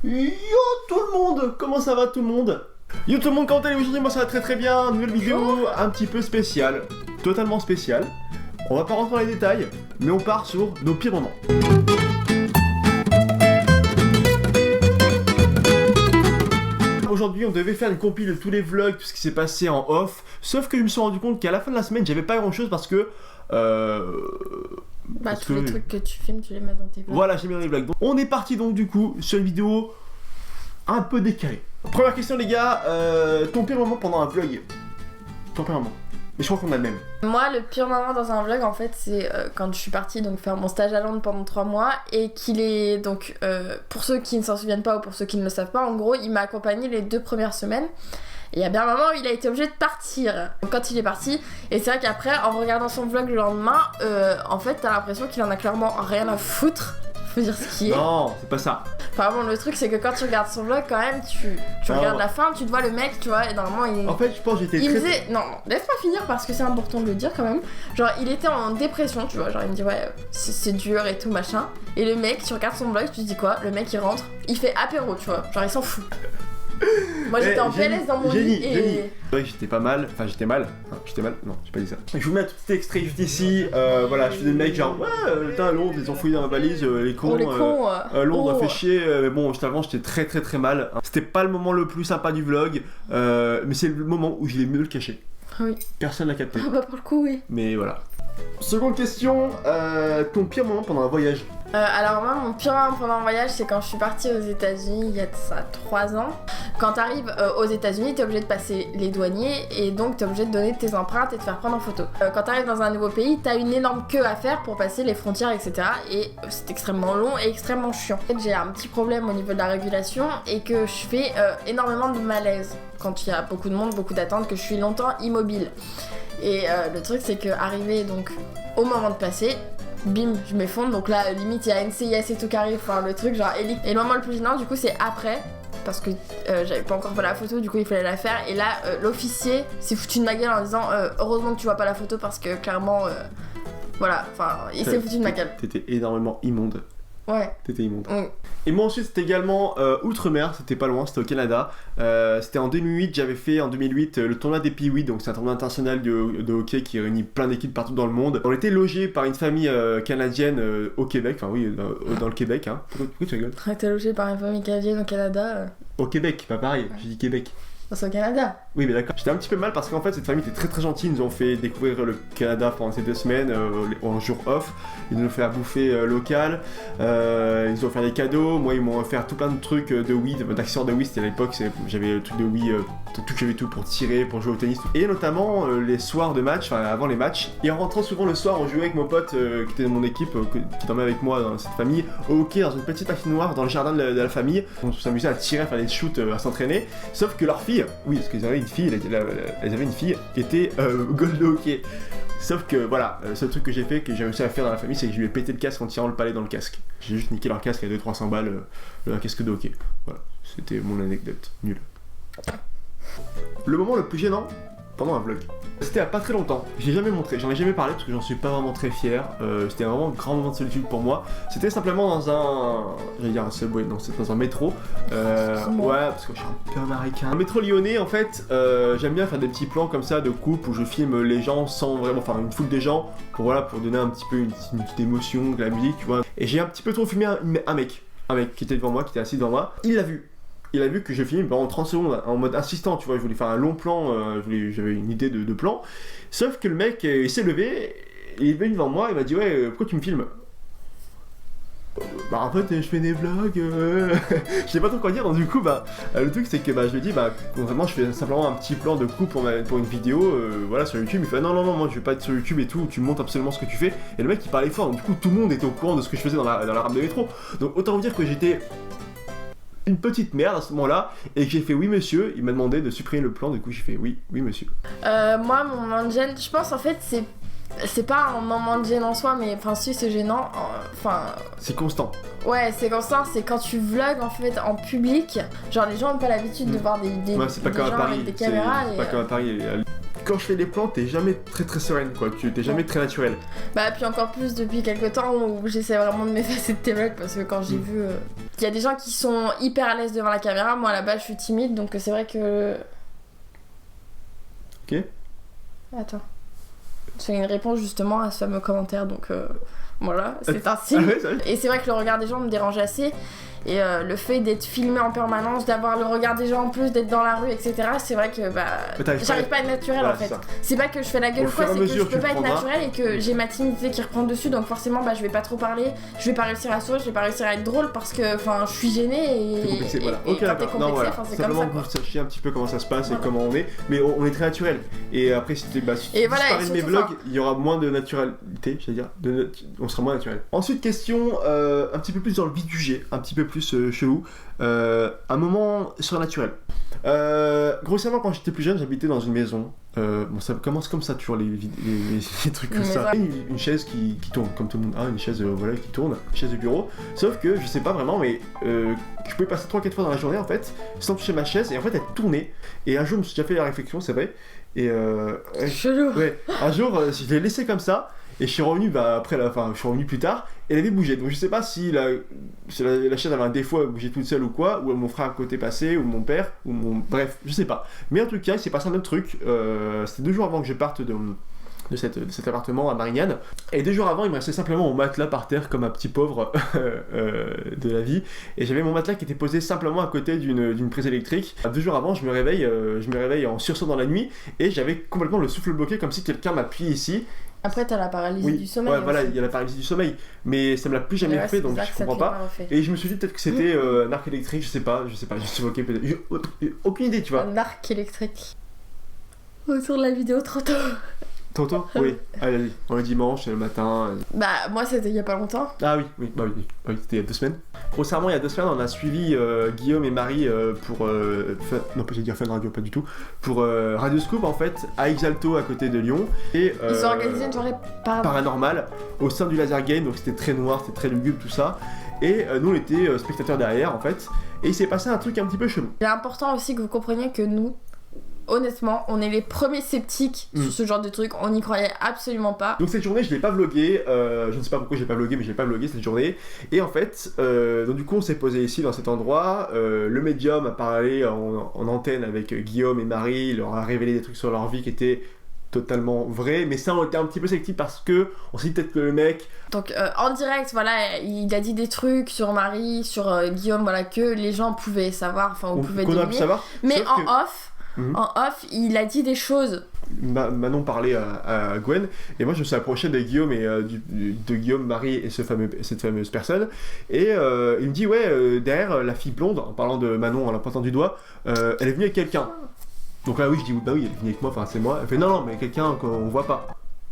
Yo tout le monde, comment ça va tout le monde? Yo tout le monde, comment allez-vous aujourd'hui? Moi ça va très très bien, nouvelle vidéo un petit peu spéciale, totalement spéciale. On va pas rentrer dans les détails, mais on part sur nos pires moments. Aujourd'hui on devait faire une compile de tous les vlogs, tout ce qui s'est passé en off, sauf que je me suis rendu compte qu'à la fin de la semaine j'avais pas grand chose parce que... tous les trucs que tu filmes, tu les mets dans tes vlogs. Voilà, j'ai mis dans les vlogs. Donc, on est parti donc du coup sur une vidéo un peu décalée. Première question les gars, ton pire moment pendant un vlog? Ton pire moment? Mais je crois qu'on a le même. Moi, le pire moment dans un vlog, en fait, c'est quand je suis partie donc faire mon stage à Londres pendant 3 mois et qu'il est donc, pour ceux qui ne s'en souviennent pas ou pour ceux qui ne le savent pas, en gros, il m'a accompagné les 2 premières semaines. Et il y a bien un moment où il a été obligé de partir. Donc quand il est parti, et c'est vrai qu'après, en regardant son vlog le lendemain, en fait, t'as l'impression qu'il en a clairement rien à foutre. Faut dire ce qui est. Non, c'est pas ça. Enfin bon, le truc c'est que quand tu regardes son vlog, quand même, tu regardes la fin, tu te vois le mec, tu vois, et normalement il... En fait, je pense que j'étais il très... me disait... Non, laisse-moi finir parce que c'est important de le dire quand même. Genre, il était en dépression, tu vois, genre il me dit ouais, c'est dur et tout machin. Et le mec, tu regardes son vlog, tu te dis quoi? Le mec il rentre, il fait apéro, tu vois, genre il s'en fout. Moi j'étais en PLS dans mon lit et... Ouais, j'étais pas mal, enfin j'étais mal, non j'ai pas dit ça. Je vous mets un tout petit extrait juste ici, voilà, je faisais le mec genre ouais, putain Londres ils ont fouillé dans ma valise, les cons, Londres fait chier, mais bon juste avant j'étais très mal. C'était pas le moment le plus sympa du vlog, mais c'est le moment où je l'ai mieux le caché. Oui. Personne l'a capté. Ah bah pour le coup oui. Mais voilà. Seconde question, ton pire moment pendant un voyage? Alors moi mon pire moment pendant un voyage c'est quand je suis partie aux États-Unis il y a de ça 3 ans. Quand t'arrives aux États-Unis t'es obligé de passer les douaniers et donc t'es obligé de donner tes empreintes et de faire prendre en photo. Quand t'arrives dans un nouveau pays t'as une énorme queue à faire pour passer les frontières etc. Et c'est extrêmement long et extrêmement chiant. En fait, j'ai un petit problème au niveau de la régulation et que je fais énormément de malaise quand il y a beaucoup de monde, beaucoup d'attentes, que je suis longtemps immobile. Et le truc c'est que arrivé donc au moment de passer, bim, je m'effondre, donc là limite il y a NCIS et tout qui arrive, enfin le truc genre élite. Et le moment le plus gênant du coup c'est après, parce que j'avais pas encore fait la photo, du coup il fallait la faire, et là l'officier s'est foutu de ma gueule en disant heureusement que tu vois pas la photo parce que clairement voilà, enfin il s'est foutu de ma gueule. T'étais énormément immonde. Ouais. T'étais immonde. Oui. Et moi ensuite c'était également outre-mer, c'était pas loin, c'était au Canada. C'était en 2008, j'avais fait en 2008 le tournoi des Pee-Wee, donc c'est un tournoi international de hockey qui réunit plein d'équipes partout dans le monde. On était logés par une famille canadienne au Québec, enfin oui, dans le Québec. Hein. Pourquoi tu rigoles? T'es logé par une famille canadienne au Canada Au Québec, pas pareil, j'ai dit Québec. C'est au Canada. Oui mais d'accord. J'étais un petit peu mal parce qu'en fait cette famille était très gentille, ils nous ont fait découvrir le Canada pendant ces 2 semaines en jour off. Ils nous ont fait à bouffer local, ils nous ont offert des cadeaux, moi ils m'ont offert tout plein de trucs de Wii, d'accessoires de Wii, c'était à l'époque, j'avais le truc de Wii, j'avais tout pour tirer, pour jouer au tennis. Et notamment les soirs de match, enfin avant les matchs, et en rentrant souvent le soir on jouait avec mon pote qui était de mon équipe, qui dormait avec moi dans cette famille, au hockey dans une petite patinoire dans le jardin de la famille. On s'amusait à tirer, à faire des shoots, à s'entraîner, sauf que leur fille, oui parce qu'ils avaient une fille, elles avaient une fille qui était gold de hockey. Sauf que voilà, le seul truc que j'ai fait, que j'ai réussi à faire dans la famille, c'est que je lui ai pété le casque en tirant le palais dans le casque. J'ai juste niqué leur casque à 200-300 balles, un casque de hockey. Voilà, c'était mon anecdote, nulle. Le moment le plus gênant pendant un vlog. C'était à pas très longtemps, j'ai jamais montré, j'en ai jamais parlé parce que j'en suis pas vraiment très fier. C'était vraiment un grand moment de solitude pour moi. C'était simplement dans un... j'allais dire un subway, non c'était dans un métro. Ouais, parce que je suis un peu américain. Un métro lyonnais en fait, j'aime bien faire des petits plans comme ça de coupe où je filme les gens sans vraiment... Enfin une foule de gens pour, voilà, pour donner un petit peu une petite émotion, de la musique, tu vois. Et j'ai un petit peu trop filmé un mec qui était devant moi, qui était assis devant moi. Il l'a vu. Il a vu que je filme pendant 30 secondes en mode insistant, tu vois, je voulais faire un long plan, j'avais une idée de plan. Sauf que le mec, il s'est levé, il est venu devant moi, il m'a dit ouais, pourquoi tu me filmes? Bah en fait je fais des vlogs, je sais pas trop quoi dire, donc du coup le truc c'est que je lui ai dit concrètement je fais simplement un petit plan de coupe pour une vidéo, voilà sur YouTube. Il fait non moi je vais pas être sur YouTube et tout, tu me montres absolument ce que tu fais. Et le mec il parlait fort, donc du coup tout le monde était au courant de ce que je faisais dans la rame de métro. Donc autant vous dire que j'étais une petite merde à ce moment-là et que j'ai fait oui monsieur, il m'a demandé de supprimer le plan, du coup j'ai fait oui monsieur. Moi mon moment de gêne, je pense en fait c'est pas un moment de gêne en soi, mais enfin si c'est gênant, enfin... C'est constant. Ouais, c'est constant, c'est quand tu vlogs en fait en public, genre les gens ont pas l'habitude de voir des ouais, c'est pas des comme gens à Paris, avec des caméras. C'est pas comme à Paris. quand je fais des plans, t'es jamais très très sereine, quoi. Tu t'es jamais très naturel. Bah, puis encore plus depuis quelques temps où j'essaie vraiment de m'effacer de tes vlogs parce que quand j'ai vu. Il y a des gens qui sont hyper à l'aise devant la caméra. Moi, à la base, je suis timide donc c'est vrai que. Ok. Attends. C'est une réponse justement à ce fameux commentaire donc. Voilà, c'est un signe. Ah ouais, ça va. Et c'est vrai que le regard des gens me dérange assez. Et le fait d'être filmé en permanence, d'avoir le regard des gens en plus, d'être dans la rue, etc. C'est vrai que j'arrive pas à être naturel Voilà, en fait. c'est ça. C'est pas que je fais la gueule Au ou quoi, fur et à c'est que je mesure, peux tu pas le être prendras. naturel et que j'ai ma timidité qui reprend dessus. Donc forcément, je vais pas trop parler, je vais pas réussir à sourire, je vais pas réussir à être drôle parce que je suis gênée et. T'es complexé, voilà. Et Ok, quand t'es d'accord. Non, complexé, voilà. c'est comme Simplement ça que quoi. vous sachiez un petit peu comment ça se passe Voilà. et comment on est. Mais on est très naturel. Et après, si tu Et voilà, disparais et de mes surtout, vlogs, il y aura moins de naturalité, j'allais dire. On sera moins naturel. Ensuite, question un petit peu plus dans le vif du sujet, un petit peu plus chelou. Un moment surnaturel. Grossièrement, quand j'étais plus jeune, j'habitais dans une maison. Bon, ça commence comme ça, toujours les trucs comme Mais ça. ça. Une chaise qui tourne, comme tout le monde a une chaise voilà, qui tourne, une chaise de bureau. Sauf que je sais pas vraiment, mais je pouvais passer 3-4 fois dans la journée en fait, sans toucher ma chaise, et en fait elle tournait. Et un jour, je me suis déjà fait la réflexion, c'est vrai. Et Chelou. ouais, un jour, je l'ai laissé comme ça. Et je suis revenu je suis revenu plus tard et elle avait bougé. Donc je sais pas si la chaise avait un défaut, elle bougeait toute seule ou quoi, ou mon frère à côté passé, ou mon père, ou mon. Bref, je sais pas. Mais en tout cas, il s'est passé un autre truc. C'était 2 jours avant que je parte de cet appartement à Marignane. Et 2 jours avant, il me restait simplement mon matelas par terre comme un petit pauvre de la vie. Et j'avais mon matelas qui était posé simplement à côté d'une prise électrique. 2 jours avant, je me réveille en sursaut dans la nuit et j'avais complètement le souffle bloqué comme si quelqu'un m'appuyait ici. Après, t'as la paralysie Oui, du sommeil. ouais, voilà, aussi. il y a la paralysie du sommeil. Mais ça me l'a plus jamais Ouais, fait, c'est donc bizarre je que ça comprends te l'ait pas. refait. Et je me suis dit peut-être que c'était un arc électrique, je sais pas, j'ai suffoqué peut-être. J'ai aucune idée, tu vois. Un arc électrique. Autour de la vidéo trop tôt. Tonton Oui, allez, on est dimanche, c'est le matin. Bah, moi c'était il y a pas longtemps. Ah oui, c'était il y a 2 semaines. Grossièrement, il y a 2 semaines, on a suivi Guillaume et Marie pour. Non, pas dire Fun Radio, pas du tout. Pour Radio Scoop en fait, à Exalto à côté de Lyon. Et, Ils ont organisé une soirée paranormale au sein du Laser Game, donc c'était très noir, c'était très lugubre, tout ça. Et nous, on était spectateurs derrière en fait. Et il s'est passé un truc un petit peu chelou. C'est important aussi que vous compreniez que nous, honnêtement, on est les premiers sceptiques sur ce genre de truc. On n'y croyait absolument pas. Donc cette journée, je l'ai pas vlogué. Je ne sais pas pourquoi j'ai pas vlogué, mais j'ai pas vlogué cette journée. Et en fait, donc du coup, on s'est posé ici dans cet endroit. Le médium a parlé en antenne avec Guillaume et Marie. Il leur a révélé des trucs sur leur vie qui étaient totalement vrais. Mais ça, on était un petit peu sceptiques parce que on s'est dit peut-être que le mec. Donc en direct, voilà, il a dit des trucs sur Marie, sur Guillaume, voilà, que les gens pouvaient savoir, enfin, on pouvait qu'on aurait pu deviner. savoir. Mais Sauf en que off. En off, il a dit des choses. Manon parlait à Gwen et moi je me suis approché de Guillaume et de Guillaume, Marie et cette fameuse personne et il me dit ouais derrière la fille blonde, en parlant de Manon en la pointant du doigt, elle est venue avec quelqu'un. Donc là oui je dis bah oui elle est venue avec moi, enfin c'est moi. Elle fait non mais quelqu'un qu'on voit pas.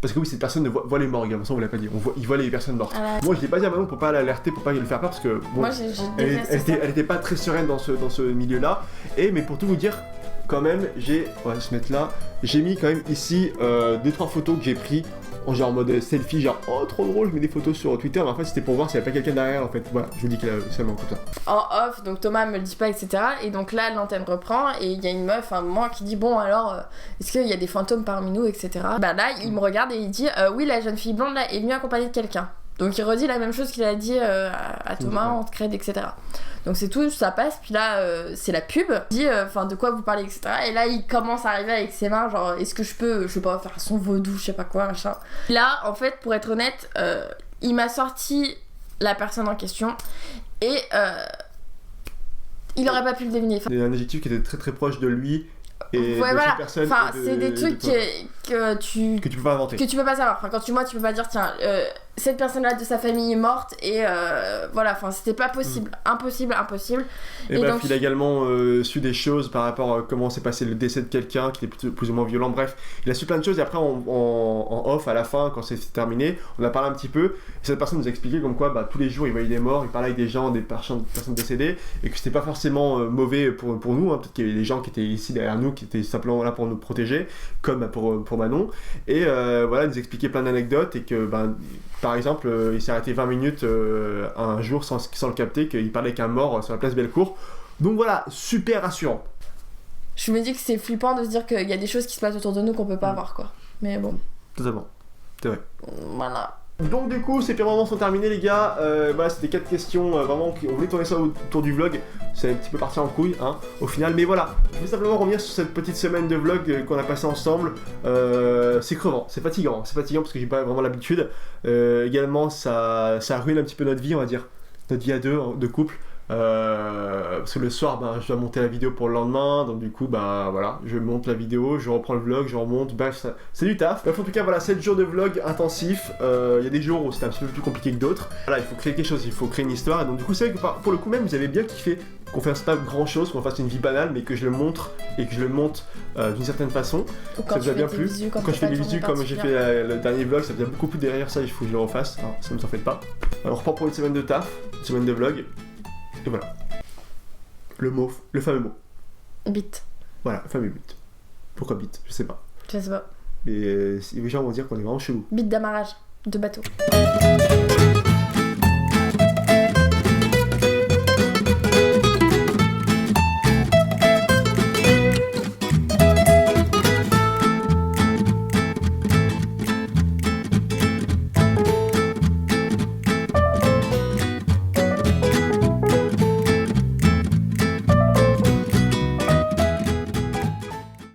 Parce que oui, cette personne voit les morts, de toute façon on vous l'a pas dit, il voit les personnes mortes. Moi je l'ai pas dit à Manon pour pas l'alerter, pour pas lui faire peur parce que bon, moi, elle était pas très sereine dans ce milieu-là. Mais pour tout vous dire, quand même, on va se mettre là, j'ai mis quand même ici 2-3 photos que j'ai pris en genre mode selfie, genre oh trop drôle, je mets des photos sur Twitter, mais en fait c'était pour voir s'il y avait pas quelqu'un derrière en fait. Voilà, je vous dis qu'il a seulement comme ça. En off, donc Thomas me le dit pas, etc. Et donc là, l'antenne reprend et il y a une meuf à un moment qui dit bon alors, est-ce qu'il y a des fantômes parmi nous, etc. Bah là, il me regarde et il dit oui, la jeune fille blonde là est venue accompagnée de quelqu'un. Donc il redit la même chose qu'il a dit à Thomas en scred, etc. Donc c'est tout, ça passe, puis là c'est la pub, il dit enfin de quoi vous parlez, etc. Et là il commence à arriver avec ses mains, genre est-ce que je peux, je sais pas, faire son vaudou, je sais pas quoi, machin. Là en fait, pour être honnête, il m'a sorti la personne en question et il aurait pas pu le deviner. C'est un adjectif qui était très très proche de lui. Et ouais, de voilà. cette personne. Enfin, c'est des trucs que tu peux pas inventer. Que tu peux pas savoir. Enfin, quand tu peux pas dire tiens, cette personne-là de sa famille est morte et voilà. Enfin, c'était pas possible, impossible. Et bref, il a également su des choses par rapport à comment s'est passé le décès de quelqu'un qui était plus ou moins violent. Bref, il a su plein de choses et après en off à la fin quand c'est terminé, on a parlé un petit peu. Et cette personne nous a expliqué comme quoi tous les jours il voyait des morts, il parlait avec des gens, des personnes décédées et que c'était pas forcément mauvais pour nous. Peut-être qu'il y avait des gens qui étaient ici derrière nous qui étaient simplement là pour nous protéger, comme pour Manon. Et voilà, il nous expliquait plein d'anecdotes et que par exemple, il s'est arrêté 20 minutes un jour sans le capter, qu'il parlait avec un mort sur la place Bellecour. Donc voilà, super rassurant. je me dis que c'est flippant de se dire qu'il y a des choses qui se passent autour de nous qu'on peut pas voir, quoi. Mais bon. Totalement. C'est vrai. Voilà. Donc du coup, ces pires moments sont terminés les gars. Voilà, c'était 4 questions vraiment, on voulait tourner ça autour du vlog. C'est un petit peu parti en couille hein, au final. Mais voilà, je voulais simplement revenir sur cette petite semaine de vlog qu'on a passé ensemble. C'est crevant, c'est fatigant parce que j'ai pas vraiment l'habitude. Également, ça ruine un petit peu notre vie, on va dire. Notre vie à deux, de couple. Parce que le soir je dois monter la vidéo pour le lendemain, donc du coup voilà, je monte la vidéo, je reprends le vlog, je remonte, bref c'est du taf. Bref en tout cas voilà, 7 jours de vlog intensif, il y a des jours où c'était un petit peu plus compliqué que d'autres. Voilà, il faut créer quelque chose, il faut créer une histoire, et donc du coup c'est vrai que pour le coup même vous avez bien kiffé qu'on fasse pas grand chose, qu'on fasse une vie banale, mais que je le montre et que je le monte d'une certaine façon. Ça vous a bien plu. Quand je fais des visus comme j'ai fait le dernier vlog, ça faisait beaucoup plus derrière ça, il faut que je le refasse, hein, ça ne s'en fait pas. Alors on reprend pour une semaine de taf, une semaine de vlog. Et voilà. Le fameux mot. Bite. Voilà, le fameux bite. Pourquoi bite? Je sais pas. Je sais pas. Mais les gens vont dire qu'on est vraiment chelou. Bite d'amarrage de bateau.